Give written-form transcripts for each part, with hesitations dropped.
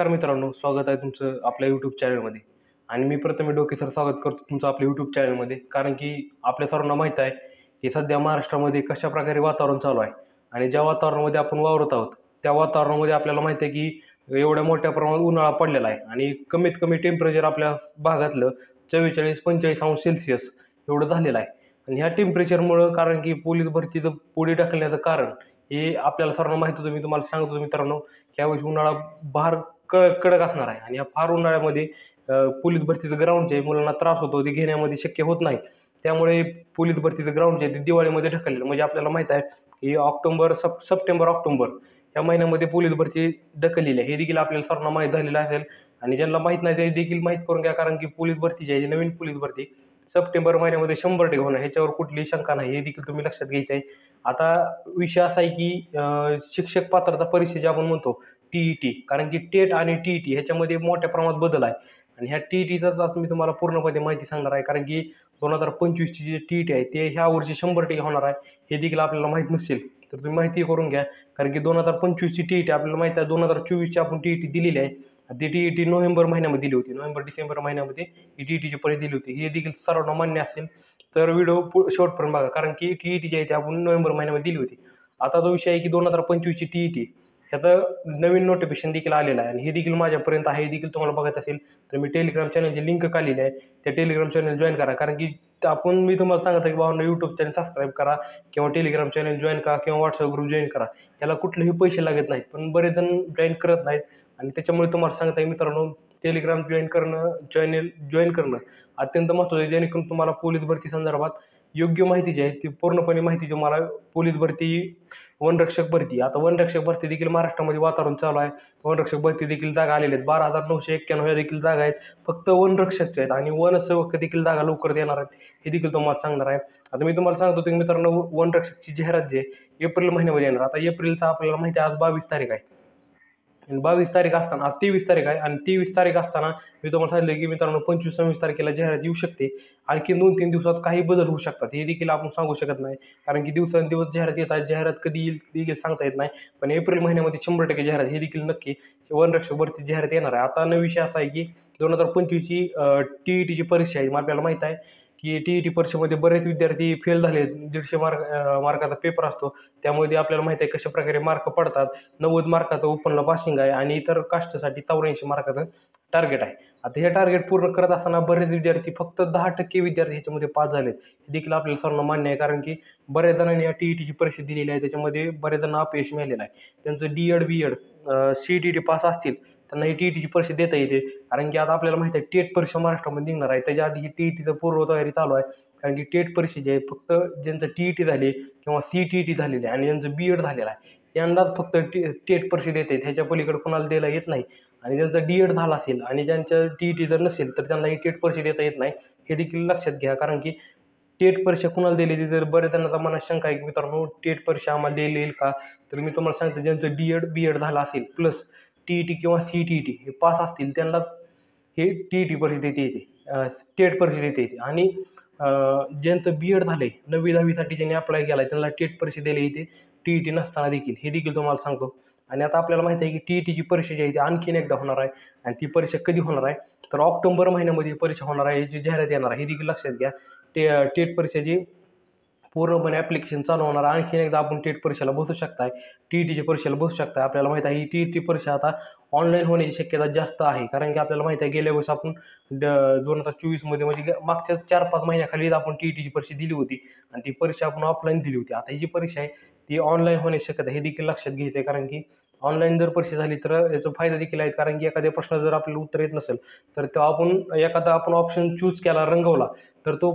नमस्कार मित्रांनो, स्वागत आहे तुमचं आपल्या यूट्यूब चॅनलमध्ये. आणि मी प्रथम डोके सर स्वागत करतो तुमचं आपल्या यूट्यूब चॅनलमध्ये. कारण की आपल्या सर्वांना माहीत आहे की सध्या महाराष्ट्रामध्ये कशा प्रकारे वातावरण चालू आहे आणि ज्या वातावरणामध्ये आपण वावरत आहोत त्या वातावरणामध्ये आपल्याला माहिती आहे की एवढ्या मोठ्या प्रमाणात उन्हाळा पडलेला आहे आणि कमीत कमी टेम्परेचर आपल्या भागातलं 44-45 अंश सेल्सिअस एवढं झालेलं आहे. आणि ह्या टेम्परेचरमुळं कारण की पोलीस भरतीचं पुढे ढकलण्याचं कारण हे आपल्याला सर्वांना माहीत होतं. मी तुम्हाला सांगतो मित्रांनो, यावेळी उन्हाळा फार कडक असणार आहे आणि या फार उन्हाळ्यामध्ये पोलीस भरतीचं ग्राउंड जे आहे मुलांना त्रास होतो, ते घेण्यामध्ये शक्य होत नाही. त्यामुळे पोलीस भरतीचं ग्राउंड जे आहे ते दिवाळीमध्ये ढकललेलं. म्हणजे आपल्याला माहीत आहे की सप्टेंबर-ऑक्टोबर या महिन्यामध्ये पोलीस भरती ढकललेली आहे. हे देखील आपल्याला सर्वांना माहीत झालेलं असेल आणि ज्यांना माहीत नाही ते देखील माहीत करून घ्या. कारण की पोलीस भरती जी आहे, नवीन पोलीस भरती सप्टेंबर महिन्यामध्ये 100% होणार, ह्याच्यावर कुठलीही शंका नाही. हे देखील तुम्ही लक्षात घ्यायचं आहे. आता विषय असा आहे की शिक्षक पात्रता परीक्षा जी आपण म्हणतो TET, कारण की टेट आणि TET ह्याच्यामध्ये मोठ्या प्रमाणात बदल आहे. आणि ह्या TETचाच आज मी तुम्हाला पूर्णपणे माहिती सांगणार आहे. कारण की 2025ची जी TET आहे ते ह्या वर्षी 100% होणार आहे. हे देखील आपल्याला माहीत नसेल तर तुम्ही माहिती करून घ्या. कारण की 2025ची TET आपल्याला माहिती आहे, 2024ची आपण TET दिलेली आहे. ती TET नोव्हेंबर महिन्यामध्ये दिली होती. नोव्हेंबर-डिसेंबर महिन्यामध्ये ही TETची परीक्षा दिली होती. हे देखील सर्वांना मान्य असेल तर व्हिडिओ शेवटपर्यंत बघा. कारण की TET जी आहे ती आपण नोव्हेंबर महिन्यामध्ये दिली होती. आता जो विषय आहे की 2025ची TET ह्याचं नवीन नोटिफिकेशन देखील आलेलं आहे आणि हे देखील माझ्यापर्यंत आहे. हे देखील तुम्हाला बघायचं असेल तर मी टेलिग्राम चॅनलची लिंक काढलेली आहे. त्या टेलिग्राम चॅनल जॉईन करा. कारण की मी तुम्हाला सांगत आहे की बाबा यूट्यूब चॅनल सबस्क्राईब करा किंवा टेलिग्राम चॅनल जॉईन करा किंवा व्हॉट्सअप ग्रुप जॉईन करा. याला कुठलेही पैसे लागत नाहीत, पण बरेच जण जॉईन करत नाहीत. आणि त्याच्यामुळे तुम्हाला सांगत आहे मित्रांनो, टेलिग्राम जॉईन करणं अत्यंत महत्त्वाचं आहे. जेणेकरून तुम्हाला पोलीस भरती संदर्भात योग्य माहिती जी आहे ती पूर्णपणे माहिती तुम्हाला पोलीस भरती, वनरक्षक भरती. आता वनरक्षक भरती देखील महाराष्ट्रामध्ये वातावरण चालू आहे. वनरक्षक भरती देखील जागा आलेल्या आहेत. 12,991 या देखील जागा आहेत फक्त वनरक्षकच्या आहेत आणि वनसेवक देखील जागा लवकरच येणार आहेत. हे देखील तुम्हाला सांगणार आहे. आता मी तुम्हाला सांगतो की मित्रांनो, वनरक्षकची जाहिरात जी आहे एप्रिल महिन्यामध्ये येणार. आता एप्रिलचा आपल्याला माहिती आहे आज 22 तारीख आहे. 22 तारीख असताना आज 23 तारीख आहे आणि 23 तारीख असताना मी तुम्हाला सांगितलं की मित्रांनो 25-26 तारखेला जाहिरात येऊ शकते. आणखी 2-3 दिवसात काही बदल होऊ शकतात. हे देखील आपण सांगू शकत नाही. कारण की दिवसेंदिवस जाहिरात येत आहेत. जाहिरात कधी येईल देखील सांगता येत नाही. पण एप्रिल महिन्यामध्ये 100% जाहिरात हे देखील नक्की वनरक्षक भरती जाहिरात येणार आहे. आता नवीन विषय असा आहे की 2025ची TETची परीक्षा आहे. आपल्याला माहीत आहे की TET परीक्षेमध्ये बरेच विद्यार्थी फेल झाले. 150 मार्काचा पेपर असतो. त्यामध्ये आपल्याला माहिती आहे कशाप्रकारे मार्क पडतात. 90 मार्काचं ओपनला पासिंग आहे आणि इतर कास्टसाठी 84 मार्काचं टार्गेट आहे. आता हे टार्गेट पूर्ण करत असताना बरेच विद्यार्थी, फक्त 10% विद्यार्थी ह्याच्यामध्ये पास झालेत. हे देखील आपल्याला सर्वांना मान्य आहे. कारण की बऱ्याच जणांनी या TETची परीक्षा दिलेली आहे. त्याच्यामध्ये बऱ्याच जणांना अपयश मिळालेलं आहे. त्यांचं D.Ed. CET पास असतील त्यांना ही TETची परीक्षा देता येते. कारण की आता आपल्याला माहिती आहे टेट परीक्षा महाराष्ट्रामध्ये निघणार आहे. त्याच्या आधी ही TETचं पूर्वतयारी चालू आहे. कारण की टेट परीक्षा जी आहे फक्त ज्यांचं TET झाली किंवा CTET झालेली आहे आणि ज्यांचं B.Ed झालेलं आहे यांनाच फक्त टेट परीक्षा देता येते. ह्याच्या पलीकडे कोणाला द्यायला येत नाही. आणि ज्यांचं D.Ed झालं असेल आणि ज्यांचं TET जर नसेल तर त्यांना ही टेट परीक्षा देता येत नाही. हे देखील लक्षात घ्या. कारण की टेट परीक्षा कुणाला दिली तर बऱ्याच जणांचा मनात शंका आहे की मित्रांनो टेट परीक्षा आम्हाला द्यायला येईल का. तर मी तुम्हाला सांगतो, ज्यांचं D.Ed B.Ed झालं असेल प्लस TET किंवा CTET हे पास असतील त्यांनाच हे TET परीक्षा देता येते, टेट परीक्षा देता येते. आणि ज्यांचं B.Ed झालं आहे 9वी-10वीसाठी ज्यांनी अप्लाय केला आहे त्यांना टेट परीक्षा द्यायला येते TET नसताना देखील. हे देखील तुम्हाला सांगतो. आणि आता आपल्याला माहिती आहे की TETची परीक्षा जी आहे ती आणखीन एकदा होणार आहे. आणि ती परीक्षा कधी होणार आहे तर ऑक्टोबर महिन्यामध्ये परीक्षा होणार आहे. याची जाहिरात येणार आहे. हे देखील लक्षात घ्या. टेट परीक्षेची पूर्णपणे ॲप्लिकेशन चालू होणार. आणखीन एकदा आपण टेट परीक्षेला बसू शकताय, TETच्या परीक्षेला बसू शकताय. आपल्याला माहिती आहे ही TET परीक्षा आता ऑनलाईन होण्याची शक्यता जास्त आहे. कारण की आपल्याला माहिती आहे गेल्या वर्षी आपण 2024मध्ये म्हणजे मागच्या 4-5 महिन्याखाली आपण TETची परीक्षा दिली होती आणि ती परीक्षा आपण ऑफलाईन दिली होती. आता ही जी परीक्षा आहे ती ऑनलाईन होण्याची शक्यता, हे देखील लक्षात घ्यायचं आहे. कारण की ऑनलाईन जर परीक्षा झाली तर याचा फायदा देखील आहेत. कारण की एखाद्या प्रश्न जर आपल्याला उत्तर येत नसेल तर तो आपण ऑप्शन चूज केला, रंगवला तर तो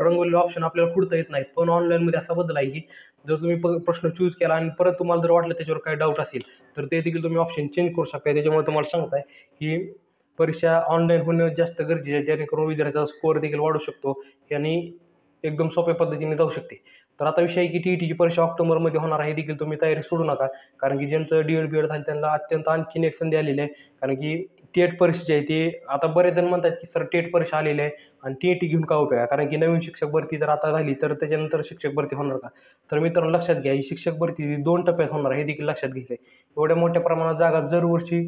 रंगवलेला ऑप्शन आपल्याला पुढता येत नाही. पण ऑनलाईनमध्ये असा बदल आहे की जर तुम्ही प्रश्न चूज केला आणि परत तुम्हाला जर वाटलं त्याच्यावर काही डाऊट असेल तर ते देखील तुम्ही ऑप्शन चेंज करू शकता. त्याच्यामुळे तुम्हाला सांगताय की परीक्षा ऑनलाईन होणं जास्त गरजेचं आहे. जेणेकरून विद्यार्थ्याचा स्कोअर देखील वाढू शकतो आणि एकदम सोप्या पद्धतीने जाऊ शकते. तर आता विषय आहे की TETची परीक्षा ऑक्टोबरमध्ये होणार आहे. देखील तुम्ही तयारी सोडू नका. कारण की ज्यांचं D.Ed B.Ed झालं त्यांना अत्यंत आणखीन एक संधी आलेली आहे. कारण की टेट परीक्षा जी आहे ती आता बरेच जण म्हणतात की सर टेट परीक्षा आलेली आहे आणि TET घेऊन का उपयोग आहे. कारण की नवीन शिक्षक भरती जर आता झाली तर त्याच्यानंतर शिक्षक भरती होणार का. तर मित्रांनो लक्षात घ्या, ही शिक्षक भरती 2 टप्प्यात होणार आहे. हे देखील लक्षात घ्यायचं आहे. एवढ्या मोठ्या प्रमाणात जागा दरवर्षी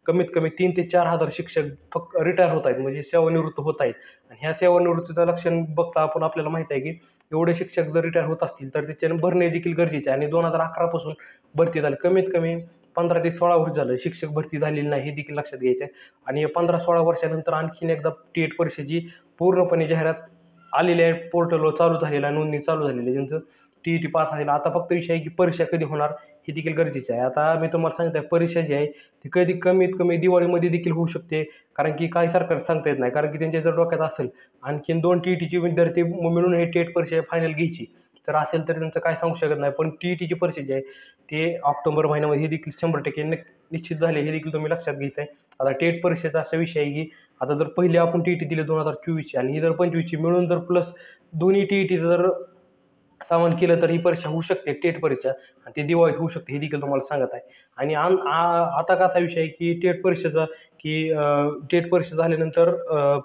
कमीत कमी 3,000 ते 4,000 शिक्षक फक्त रिटायर होत आहेत, म्हणजे सेवानिवृत्त होत आहेत. आणि ह्या सेवानिवृत्तीचं लक्षण बघता आपल्याला माहीत आहे की एवढे शिक्षक जर रिटायर होत असतील तर त्याच्याने भरणे देखील गरजेचे आहे. आणि 2011 पासून भरती झाली, कमीत कमी 15 ते 16 वर्ष झालं शिक्षक भरती झालेली नाही, हे देखील लक्षात घ्यायचं आहे. आणि 15-16 वर्षानंतर आणखीन एकदा टेट परीक्षेची पूर्णपणे जाहिरात आलेली आहे, पोर्टलवर चालू झालेलं आहे, नोंदणी चालू झालेली आहे, ज्यांचं TET पास आहे. आता फक्त विषय आहे की परीक्षा कधी होणार हे देखील गरजेचं आहे. आता मी तुम्हाला सांगत आहे, परीक्षा जी आहे ती कधी कमीत कमी दिवाळीमध्ये देखील होऊ शकते, कारण की काही सरकार सांगता येत नाही. कारण की त्यांच्या जर डोक्यात असेल आणखीन 2 TETचे विद्यार्थी मिळून हे टेट परीक्षा फायनल घ्यायची तर असेल तर त्यांचं काय सांगू शकत नाही. पण TETची परीक्षा जी आहे ते ऑक्टोबर महिन्यामध्ये हे देखील 100% निश्चित झाले, हे देखील तुम्ही लक्षात घ्यायचं आहे. आता टेट परीक्षेचा असा विषय आहे की आता जर पहिले आपण TET दिले 2024ची आणि ही जर 25ची मिळून जर प्लस दोन्ही TETचं जर सामान केलं तर ही परीक्षा होऊ शकते, टेट परीक्षा, आणि ती दिवाळीत होऊ शकते, हे देखील तुम्हाला सांगत आहे. आणि आता कसा विषय आहे की टेट परीक्षेचा की टेट परीक्षा झाल्यानंतर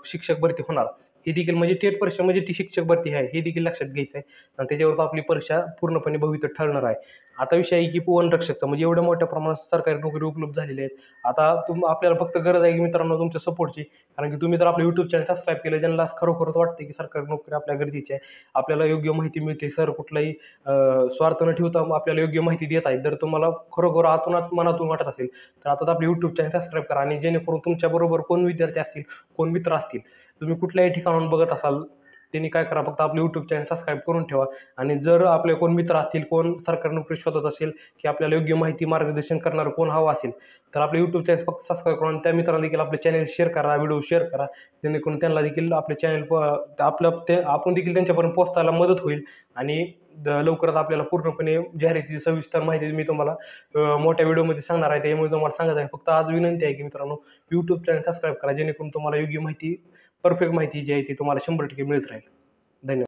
शिक्षक भरती होणार, हे देखील म्हणजे टेट परीक्षा म्हणजे ती शिक्षक भरती आहे, हे देखील लक्षात घ्यायचं आहे. आणि त्याच्यावर आपली परीक्षा पूर्णपणे भविष्यात ठरणार आहे. आता विषय आहे की वनरक्षकचा, म्हणजे एवढ्या मोठ्या प्रमाणात सरकारी नोकरी उपलब्ध झालेल्या आहेत. आता आपल्याला फक्त गरज आहे की मित्रांनो तुमच्या सपोर्टची, कारण की तुम्ही तर आपलं यूट्यूब चॅनल सबस्क्राईब केलं, ज्यांना खरोखरच वाटते की सरकारी नोकरी आपल्या गरजेची आहे, आपल्याला योग्य माहिती मिळते, सर कुठलाही स्वार्थ न ठेवता आपल्याला योग्य माहिती देत आहेत. जर तुम्हाला खरोखर आतून मनातून वाटत असेल तर आता आपले यूट्यूब चॅनल सबस्क्राईब करा. आणि जेणेकरून तुमच्याबरोबर कोण विद्यार्थी असतील, कोण मित्र असतील, तुम्ही कुठल्याही ठिकाणाहून बघत असाल, त्यांनी काय करा, फक्त आपलं यूट्यूब चॅनल सबस्क्राईब करून ठेवा. आणि जर आपले कोण मित्र असतील, कोण सरकारी नोकरी शोधत असेल, की आपल्याला योग्य माहिती मार्गदर्शन करणारं कोण हवं असेल, तर आपले यूट्यूब चॅनल फक्त सबस्क्राईब करून त्या मित्रांना देखील आपले चॅनल शेअर करा, व्हिडिओ शेअर करा, जेणेकरून त्यांना देखील आपले चॅनल आपण देखील त्यांच्यापर्यंत पोहोचायला मदत होईल. आणि लवकरच आपल्याला पूर्णपणे जाहिरातीची सविस्तर माहिती मी तुम्हाला मोठ्या व्हिडिओमध्ये सांगणार आहे. त्यामुळे तुम्हाला सांगत आहे, फक्त आज विनंती आहे की मित्रांनो यूट्यूब चॅनल सबस्क्राईब करा, जेणेकरून तुम्हाला योग्य माहिती, परफेक्ट माहिती जी आहे ती तुम्हाला 100% मिळत राहील. धन्यवाद.